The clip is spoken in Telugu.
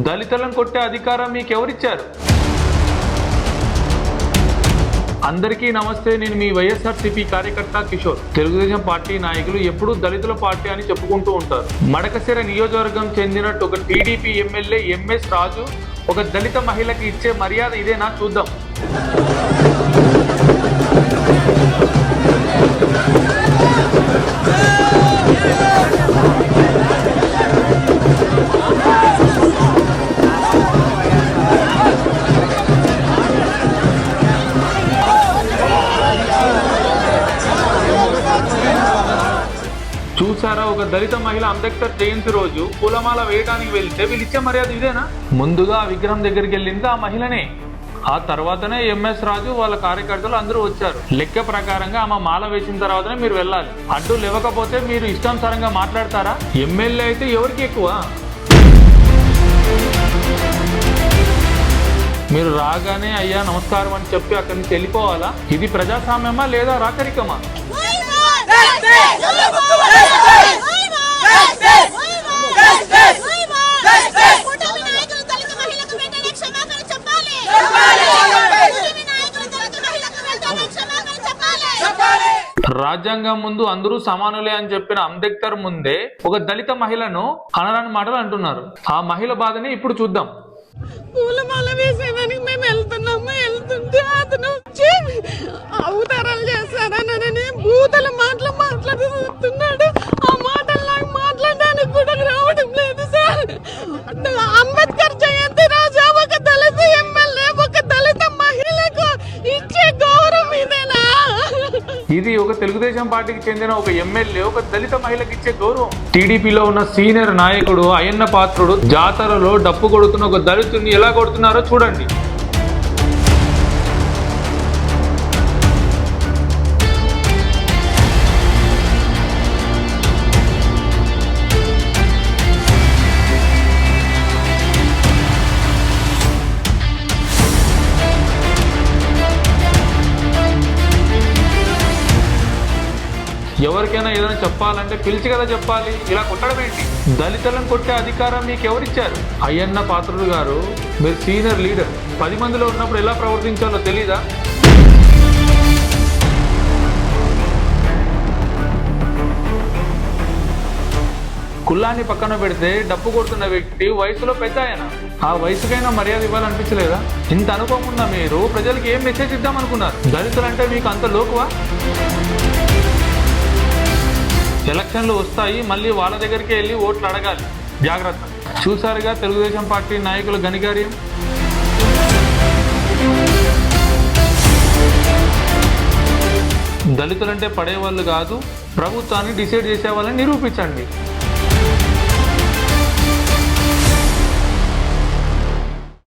దళితులను కొట్టే అధికారం మీకు ఎవరిచ్చారు? అందరికీ నమస్తే, నేను మీ వైఎస్ఆర్సీపీ కార్యకర్త కిషోర్. తెలుగుదేశం పార్టీ నాయకులు ఎప్పుడూ దళితుల పార్టీ అని చెప్పుకుంటూ ఉంటారు. మడకశిర నియోజకవర్గం చెందినట్టు ఒక టీడీపీ ఎమ్మెల్యే ఎంఎస్ రాజు ఒక దళిత మహిళకి ఇచ్చే మర్యాద ఇదేనా? చూద్దాం. చూసారా, ఒక దళిత మహిళ అంబేద్కర్ జయంతి రోజు పూలమాల వేయడానికి వెళ్తే వీళ్ళు ఇచ్చే మర్యాద ఇదేనా? ముందుగా ఆ విగ్రహం దగ్గరికి వెళ్ళింది ఆ మహిళనే. ఆ తర్వాతనే ఎంఎస్ రాజు వాళ్ళ కార్యకర్తలు అందరూ వచ్చారు. లెక్క ప్రకారంగా ఆమె మాల వేసిన తర్వాతనే మీరు వెళ్ళాలి. అడ్డు లేవకపోతే మీరు ఇష్టానుసారంగా మాట్లాడతారా? ఎమ్మెల్యే అయితే ఎవరికి ఎక్కువ? మీరు రాగానే అయ్యా నమస్కారం అని చెప్పి అక్కడి నుంచి వెళ్ళిపోవాలా? ఇది ప్రజాస్వామ్యమా లేదా రాకరికమా? రాజ్యాంగం ముందు అందరూ సమానులే అని చెప్పిన అంబేద్కర్ ముందే ఒక దళిత మహిళను అనరాని మాటలు అంటున్నారు. ఆ మహిళ బాధని ఇప్పుడు చూద్దాం. పూలమాల వేసేదానికి మేము వెళ్తుంటే అతను వచ్చి అవతారాలు చేస్తానని భూతల మాటలు మాట్లాడుతున్నాడు. ఆ మాటలు నాకు మాట్లాడడానికి కూడా రావడం లేదు సార్. అంబేద్కర్ జయంతి రోజు ఒక దళిత ఎమ్మెల్యే ఒక దళిత మహిళకు ఇచ్చే గౌరవం ఇదేనా? ఇది ఒక తెలుగుదేశం పార్టీకి చెందిన ఒక ఎమ్మెల్యే ఒక దళిత మహిళకి ఇచ్చే గౌరవం. టీడీపీలో ఉన్న సీనియర్ నాయకుడు అయ్యన్న పాత్రుడు జాతరలో డప్పు కొడుతున్న ఒక దళితుడిని ఎలా కొడుతున్నారో చూడండి. ఎవరికైనా ఏదైనా చెప్పాలంటే పిలిచి కదా చెప్పాలి, ఇలా కొట్టడం ఏంటి? దళితులను కొట్టే అధికారం మీకు ఎవరిచ్చారు? అయ్యన్న పాత్రుడు గారు, మీరు సీనియర్ లీడర్. 10 మందిలో ఉన్నప్పుడు ఎలా ప్రవర్తించాలో తెలీదా? కులాన్ని పక్కన పెడితే డప్పు కొడుతున్న వ్యక్తి వయసులో పెద్ద ఆయన. ఆ వయసుకైనా మర్యాద ఇవ్వాలనిపించలేదా? ఇంత అనుభవం ఉన్న మీరు ప్రజలకు ఏం మెసేజ్ ఇద్దాం అనుకున్నారు? దళితులంటే మీకు అంత లోకువా? ఎలక్షన్లు వస్తాయి, మళ్ళీ వాళ్ళ దగ్గరికి వెళ్ళి ఓట్లు అడగాలి. జాగ్రత్త. చూసారుగా తెలుగుదేశం పార్టీ నాయకుల ఘనకార్యం. దళితులంటే పడేవాళ్ళు కాదు, ప్రభుత్వాన్ని డిసైడ్ చేసే వాళ్ళని నిరూపించండి.